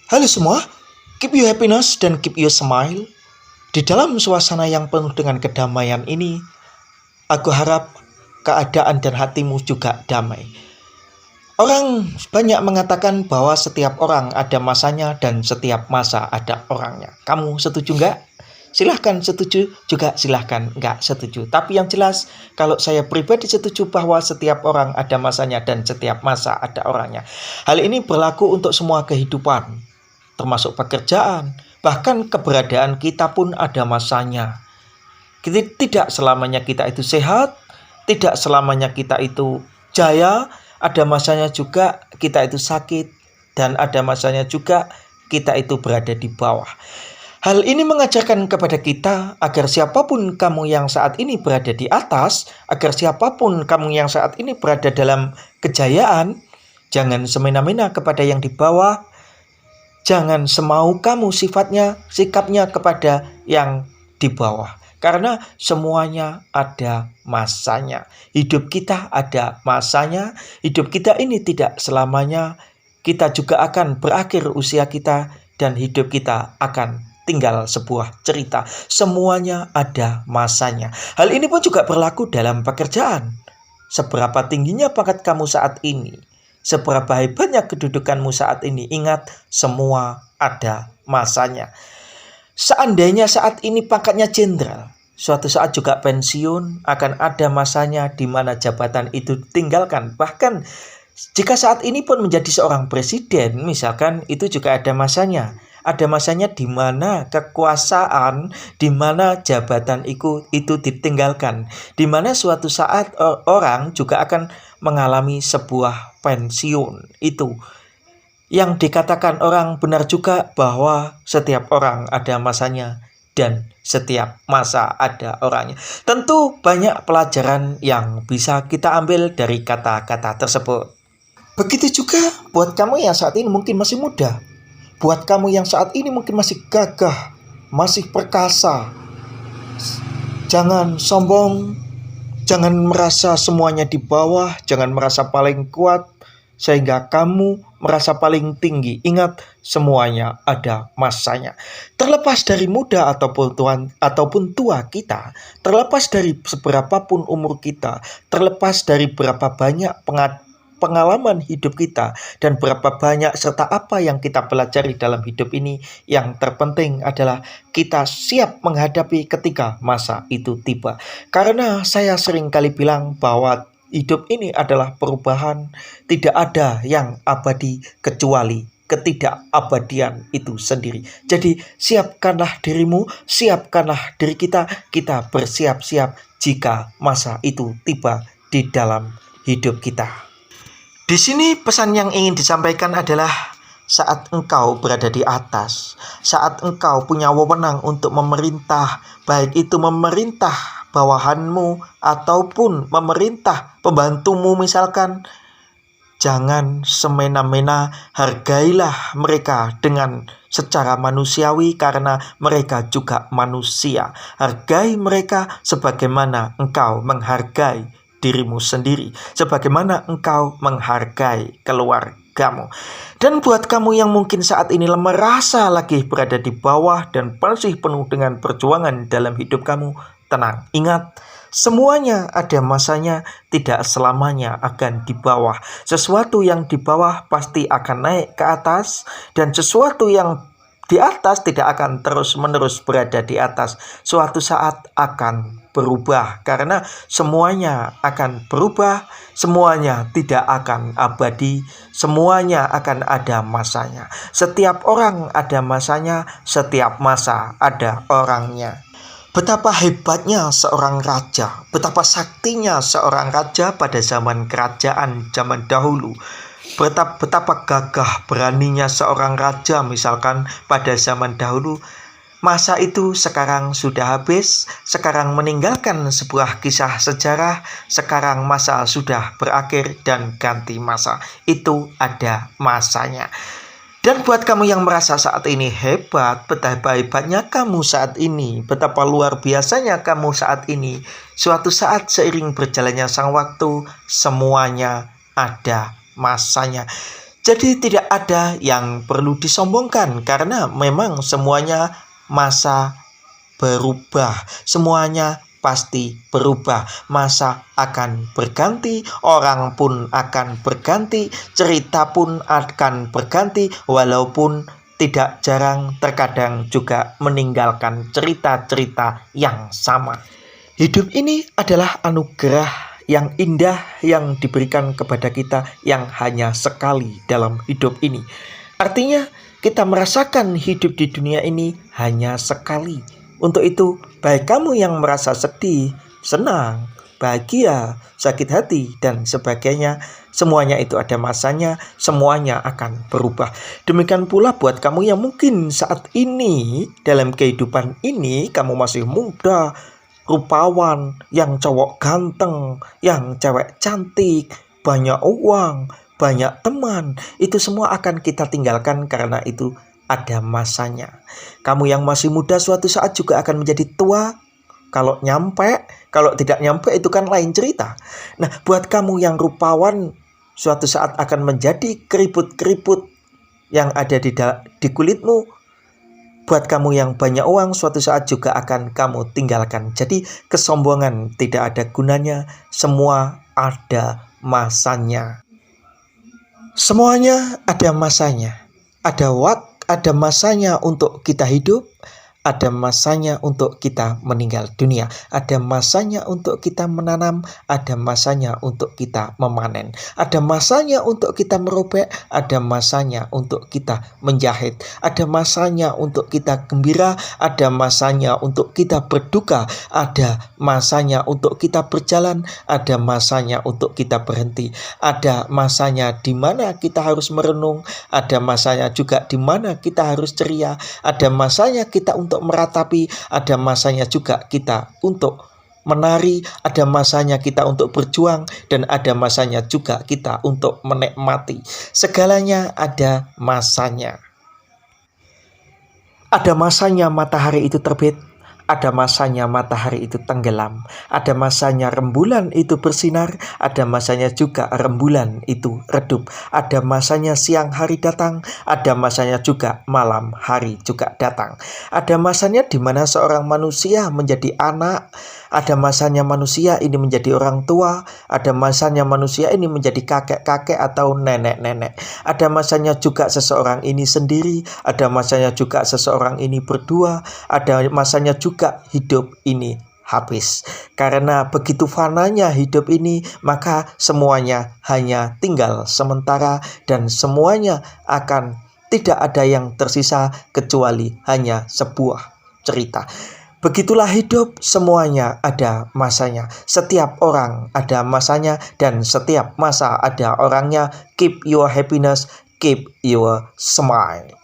Halo semua, keep your happiness dan keep your smile. Di dalam suasana yang penuh dengan kedamaian ini, aku harap keadaan dan hatimu juga damai. Orang banyak mengatakan bahwa setiap orang ada masanya dan setiap masa ada orangnya. Kamu setuju nggak? Silahkan setuju, juga silahkan nggak setuju. Tapi yang jelas, kalau saya pribadi setuju bahwa setiap orang ada masanya dan setiap masa ada orangnya. Hal ini berlaku untuk semua kehidupan, termasuk pekerjaan, bahkan keberadaan kita pun ada masanya. Tidak selamanya kita itu sehat, tidak selamanya kita itu jaya, ada masanya juga kita itu sakit, dan ada masanya juga kita itu berada di bawah. Hal ini mengajarkan kepada kita agar siapapun kamu yang saat ini berada di atas, agar siapapun kamu yang saat ini berada dalam kejayaan, jangan semena-mena kepada yang di bawah. Jangan semau kamu sikapnya kepada yang di bawah. Karena semuanya ada masanya. Hidup kita ada masanya. Hidup kita ini tidak selamanya. Kita juga akan berakhir usia kita dan hidup kita akan tinggal sebuah cerita. Semuanya ada masanya. Hal ini pun juga berlaku dalam pekerjaan. Seberapa tingginya pangkat kamu saat ini, seberapa hebatnya kedudukanmu saat ini, ingat, semua ada masanya. Seandainya saat ini pangkatnya jenderal, suatu saat juga pensiun, akan ada masanya di mana jabatan itu tinggalkan. Bahkan jika saat ini pun menjadi seorang presiden, misalkan, itu juga ada masanya. Ada masanya di mana kekuasaan, di mana jabatan itu ditinggalkan, di mana suatu saat orang juga akan mengalami sebuah pensiun. Itu yang dikatakan orang benar juga, bahwa setiap orang ada masanya dan setiap masa ada orangnya. Tentu banyak pelajaran yang bisa kita ambil dari kata-kata tersebut. Begitu juga buat kamu yang saat ini mungkin masih muda, buat kamu yang saat ini mungkin masih gagah, masih perkasa. Jangan sombong, jangan merasa semuanya di bawah, jangan merasa paling kuat sehingga kamu merasa paling tinggi. Ingat, semuanya ada masanya. Terlepas dari muda ataupun tua kita, terlepas dari seberapapun umur kita, terlepas dari berapa banyak pengalaman hidup kita dan berapa banyak serta apa yang kita pelajari dalam hidup ini, yang terpenting adalah kita siap menghadapi ketika masa itu tiba. Karena saya sering kali bilang bahwa hidup ini adalah perubahan, tidak ada yang abadi kecuali ketidakabadian itu sendiri. Jadi siapkanlah dirimu, siapkanlah diri kita bersiap-siap jika masa itu tiba di dalam hidup kita. Di sini pesan yang ingin disampaikan adalah saat engkau berada di atas, saat engkau punya wewenang untuk memerintah, baik itu memerintah bawahanmu ataupun memerintah pembantumu misalkan, jangan semena-mena, hargailah mereka dengan secara manusiawi karena mereka juga manusia. Hargai mereka sebagaimana engkau menghargai dirimu sendiri, sebagaimana engkau menghargai keluargamu. Dan buat kamu yang mungkin saat ini merasa lagi berada di bawah dan masih penuh dengan perjuangan dalam hidup kamu, tenang, ingat, semuanya ada masanya, tidak selamanya akan di bawah. Sesuatu yang di bawah pasti akan naik ke atas, dan sesuatu yang di atas tidak akan terus-menerus berada di atas. Suatu saat akan berubah, karena semuanya akan berubah, semuanya tidak akan abadi, semuanya akan ada masanya. Setiap orang ada masanya, setiap masa ada orangnya. Betapa hebatnya seorang raja, betapa saktinya seorang raja pada zaman kerajaan zaman dahulu. Betapa gagah beraninya seorang raja misalkan pada zaman dahulu. Masa itu sekarang sudah habis, sekarang meninggalkan sebuah kisah sejarah, sekarang masa sudah berakhir dan ganti masa. Itu ada masanya. Dan buat kamu yang merasa saat ini hebat, betapa hebatnya kamu saat ini, betapa luar biasanya kamu saat ini, suatu saat seiring berjalannya sang waktu, semuanya ada masanya. Jadi tidak ada yang perlu disombongkan karena memang semuanya masa berubah, semuanya pasti berubah. Masa akan berganti, orang pun akan berganti, cerita pun akan berganti, walaupun tidak jarang terkadang juga meninggalkan cerita-cerita yang sama. Hidup ini adalah anugerah yang indah yang diberikan kepada kita yang hanya sekali dalam hidup ini. Artinya kita merasakan hidup di dunia ini hanya sekali. Untuk itu, baik kamu yang merasa sedih, senang, bahagia, sakit hati, dan sebagainya, semuanya itu ada masanya, semuanya akan berubah. Demikian pula buat kamu yang mungkin saat ini, dalam kehidupan ini, kamu masih muda, rupawan, yang cowok ganteng, yang cewek cantik, banyak uang, banyak teman, itu semua akan kita tinggalkan karena itu ada masanya. Kamu yang masih muda suatu saat juga akan menjadi tua. Kalau nyampe, kalau tidak nyampe itu kan lain cerita. Nah, buat kamu yang rupawan suatu saat akan menjadi keriput-keriput yang ada di kulitmu. Buat kamu yang banyak uang suatu saat juga akan kamu tinggalkan. Jadi kesombongan tidak ada gunanya, semua ada masanya. Semuanya ada masanya. Ada masanya untuk kita hidup, ada masanya untuk kita meninggal dunia, ada masanya untuk kita menanam, ada masanya untuk kita memanen, ada masanya untuk kita merobek, ada masanya untuk kita menjahit, ada masanya untuk kita gembira, ada masanya untuk kita berduka, ada masanya untuk kita berjalan, ada masanya untuk kita berhenti, ada masanya di mana kita harus merenung, ada masanya juga di mana kita harus ceria, ada masanya kita untuk meratapi, ada masanya juga kita untuk menari, ada masanya kita untuk berjuang, dan ada masanya juga kita untuk menikmati. Segalanya ada masanya. Ada masanya matahari itu terbit, ada masanya matahari itu tenggelam, ada masanya rembulan itu bersinar, ada masanya juga rembulan itu redup, ada masanya siang hari datang, ada masanya juga malam hari juga datang. Ada masanya di mana seorang manusia menjadi anak, ada masanya manusia ini menjadi orang tua, ada masanya manusia ini menjadi kakek-kakek atau nenek-nenek. Ada masanya juga seseorang ini sendiri, ada masanya juga seseorang ini berdua, ada masanya juga hidup ini habis. Karena begitu fananya hidup ini, maka semuanya hanya tinggal sementara dan semuanya akan tidak ada yang tersisa kecuali hanya sebuah cerita. Begitulah hidup, semuanya ada masanya. Setiap orang ada masanya dan setiap masa ada orangnya. Keep your happiness, keep your smile.